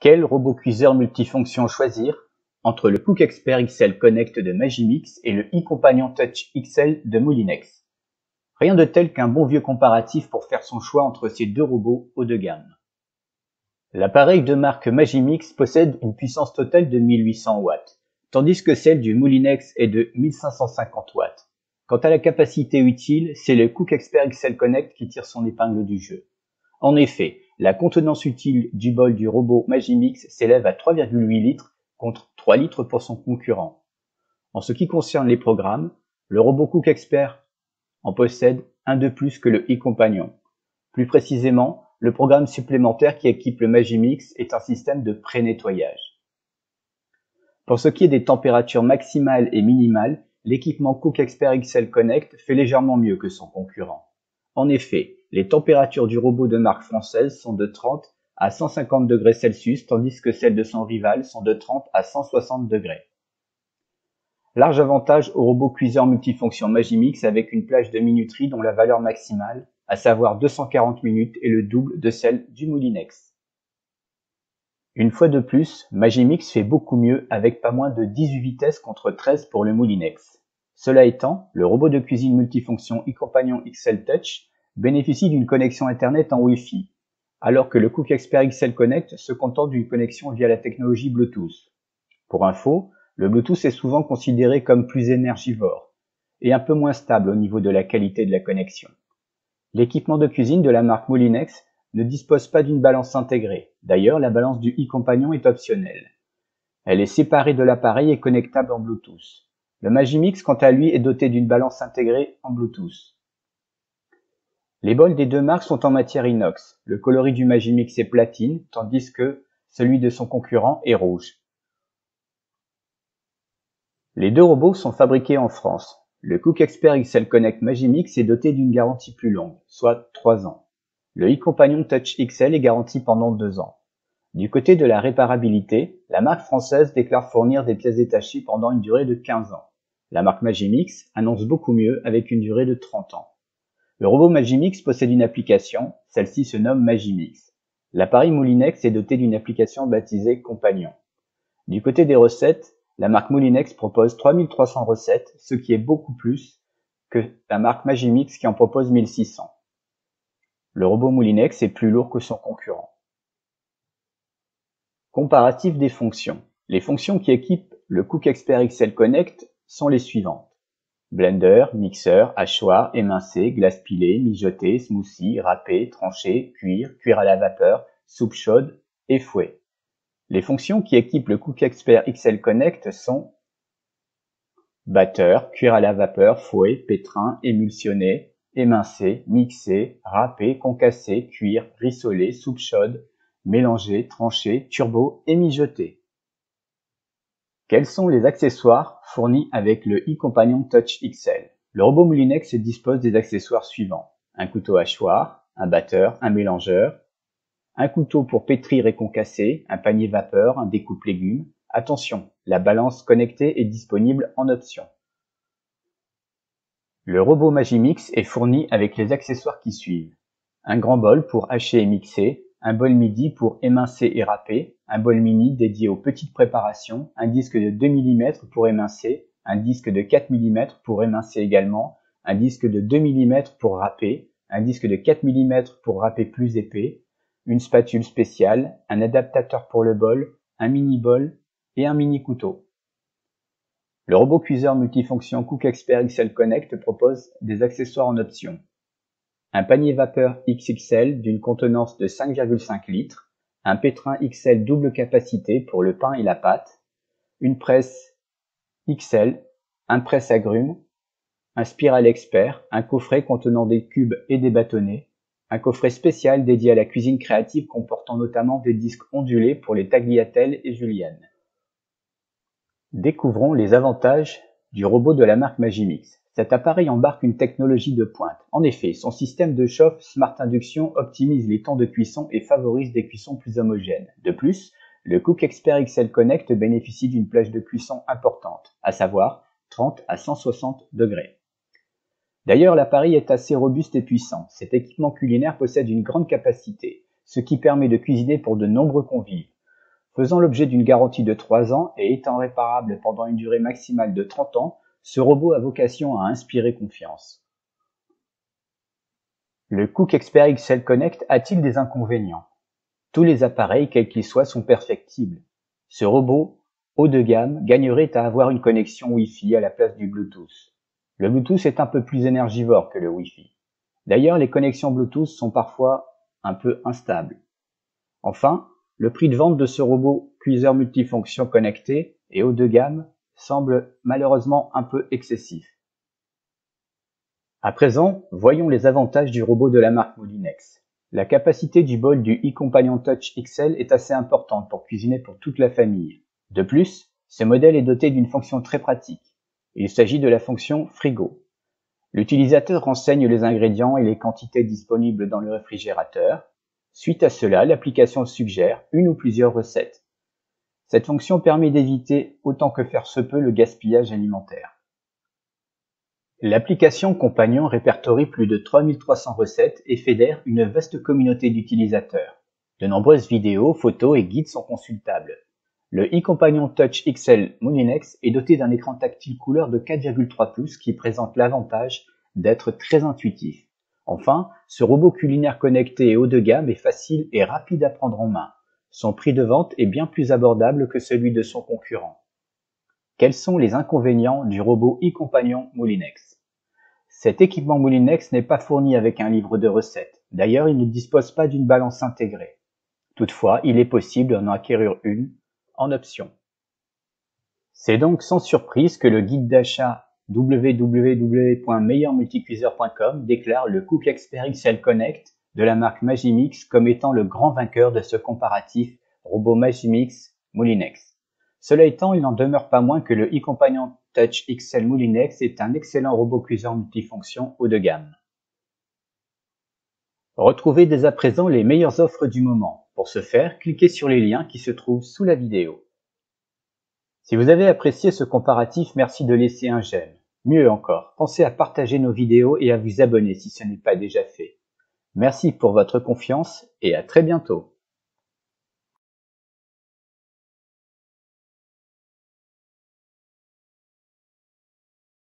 Quel robot cuiseur multifonction choisir entre le Cook Expert XL Connect de Magimix et le iCompagnon Touch XL de Moulinex? Rien de tel qu'un bon vieux comparatif pour faire son choix entre ces deux robots haut de gamme. L'appareil de marque Magimix possède une puissance totale de 1800 watts, tandis que celle du Moulinex est de 1550 watts. Quant à la capacité utile, c'est le Cook Expert XL Connect qui tire son épingle du jeu. En effet, la contenance utile du bol du robot Magimix s'élève à 3,8 litres contre 3 litres pour son concurrent. En ce qui concerne les programmes, le robot Cook Expert en possède un de plus que le iCompagnon. Plus précisément, le programme supplémentaire qui équipe le Magimix est un système de pré-nettoyage. Pour ce qui est des températures maximales et minimales, l'équipement Cook Expert XL Connect fait légèrement mieux que son concurrent. En effet, les températures du robot de marque française sont de 30 à 150 degrés Celsius, tandis que celles de son rival sont de 30 à 160 degrés. Large avantage au robot cuiseur multifonction Magimix avec une plage de minuterie dont la valeur maximale, à savoir 240 minutes, est le double de celle du Moulinex. Une fois de plus, Magimix fait beaucoup mieux avec pas moins de 18 vitesses contre 13 pour le Moulinex. Cela étant, le robot de cuisine multifonction iCompagnon XL Touch bénéficie d'une connexion Internet en Wi-Fi, alors que le Cook Expert XL Connect se contente d'une connexion via la technologie Bluetooth. Pour info, le Bluetooth est souvent considéré comme plus énergivore et un peu moins stable au niveau de la qualité de la connexion. L'équipement de cuisine de la marque Moulinex ne dispose pas d'une balance intégrée. D'ailleurs, la balance du iCompagnon est optionnelle. Elle est séparée de l'appareil et connectable en Bluetooth. Le Magimix, quant à lui, est doté d'une balance intégrée en Bluetooth. Les bols des deux marques sont en matière inox. Le coloris du Magimix est platine, tandis que celui de son concurrent est rouge. Les deux robots sont fabriqués en France. Le Cook Expert XL Connect Magimix est doté d'une garantie plus longue, soit 3 ans. Le iCompagnon Touch XL est garanti pendant 2 ans. Du côté de la réparabilité, la marque française déclare fournir des pièces détachées pendant une durée de 15 ans. La marque Magimix annonce beaucoup mieux avec une durée de 30 ans. Le robot Magimix possède une application, celle-ci se nomme Magimix. L'appareil Moulinex est doté d'une application baptisée Compagnon. Du côté des recettes, la marque Moulinex propose 3300 recettes, ce qui est beaucoup plus que la marque Magimix qui en propose 1600. Le robot Moulinex est plus lourd que son concurrent. Comparatif des fonctions. Les fonctions qui équipent le Cook Expert XL Connect sont les suivantes. Blender, mixeur, hachoir, émincer, glace pilée, mijoter, smoothie, râper, trancher, cuire à la vapeur, soupe chaude et fouet. Les fonctions qui équipent le Cook Expert XL Connect sont batteur, cuire à la vapeur, fouet, pétrin, émulsionner, émincer, mixer, râper, concasser, cuire, rissoler, soupe chaude, mélanger, trancher, turbo et mijoter. Quels sont les accessoires fournis avec le iCompagnon Touch XL? Le robot Moulinex dispose des accessoires suivants. Un couteau hachoir, un batteur, un mélangeur, un couteau pour pétrir et concasser, un panier vapeur, un découpe légumes. Attention, la balance connectée est disponible en option. Le robot Magimix est fourni avec les accessoires qui suivent. Un grand bol pour hacher et mixer, un bol midi pour émincer et râper, un bol mini dédié aux petites préparations, un disque de 2 mm pour émincer, un disque de 4 mm pour émincer également, un disque de 2 mm pour râper, un disque de 4 mm pour râper plus épais, une spatule spéciale, un adaptateur pour le bol, un mini bol et un mini couteau. Le robot cuiseur multifonction Cook Expert XL Connect propose des accessoires en option. Un panier vapeur XXL d'une contenance de 5,5 litres, un pétrin XL double capacité pour le pain et la pâte, une presse XL, un presse-agrumes, un Spiral Expert, un coffret contenant des cubes et des bâtonnets, un coffret spécial dédié à la cuisine créative comportant notamment des disques ondulés pour les tagliatelles et juliennes. Découvrons les avantages du robot de la marque Magimix. Cet appareil embarque une technologie de pointe. En effet, son système de chauffe Smart Induction optimise les temps de cuisson et favorise des cuissons plus homogènes. De plus, le Cook Expert XL Connect bénéficie d'une plage de cuisson importante, à savoir 30 à 160 degrés. D'ailleurs, l'appareil est assez robuste et puissant. Cet équipement culinaire possède une grande capacité, ce qui permet de cuisiner pour de nombreux convives. Faisant l'objet d'une garantie de 3 ans et étant réparable pendant une durée maximale de 30 ans, ce robot a vocation à inspirer confiance. Le Cook Expert XL Connect a-t-il des inconvénients? Tous les appareils, quels qu'ils soient, sont perfectibles. Ce robot, haut de gamme, gagnerait à avoir une connexion Wi-Fi à la place du Bluetooth. Le Bluetooth est un peu plus énergivore que le Wi-Fi. D'ailleurs, les connexions Bluetooth sont parfois un peu instables. Enfin, le prix de vente de ce robot cuiseur multifonction connecté et haut de gamme semble malheureusement un peu excessif. À présent, voyons les avantages du robot de la marque Moulinex. La capacité du bol du iCompanion Touch XL est assez importante pour cuisiner pour toute la famille. De plus, ce modèle est doté d'une fonction très pratique. Il s'agit de la fonction frigo. L'utilisateur renseigne les ingrédients et les quantités disponibles dans le réfrigérateur. Suite à cela, l'application suggère une ou plusieurs recettes. Cette fonction permet d'éviter autant que faire se peut le gaspillage alimentaire. L'application Compagnon répertorie plus de 3300 recettes et fédère une vaste communauté d'utilisateurs. De nombreuses vidéos, photos et guides sont consultables. Le iCompanion Touch XL Moulinex est doté d'un écran tactile couleur de 4,3 pouces qui présente l'avantage d'être très intuitif. Enfin, ce robot culinaire connecté et haut de gamme est facile et rapide à prendre en main. Son prix de vente est bien plus abordable que celui de son concurrent. Quels sont les inconvénients du robot iCompanion Moulinex? Cet équipement Moulinex n'est pas fourni avec un livre de recettes. D'ailleurs, il ne dispose pas d'une balance intégrée. Toutefois, il est possible d'en acquérir une en option. C'est donc sans surprise que le guide d'achat www.meilleurmulticuiseur.com déclare le Cook Expert XL Connect de la marque Magimix comme étant le grand vainqueur de ce comparatif robot Magimix Moulinex. Cela étant, il n'en demeure pas moins que le iCompanion Touch XL Moulinex est un excellent robot cuiseur multifonction haut de gamme. Retrouvez dès à présent les meilleures offres du moment. Pour ce faire, cliquez sur les liens qui se trouvent sous la vidéo. Si vous avez apprécié ce comparatif, merci de laisser un j'aime. Mieux encore, pensez à partager nos vidéos et à vous abonner si ce n'est pas déjà fait. Merci pour votre confiance et à très bientôt.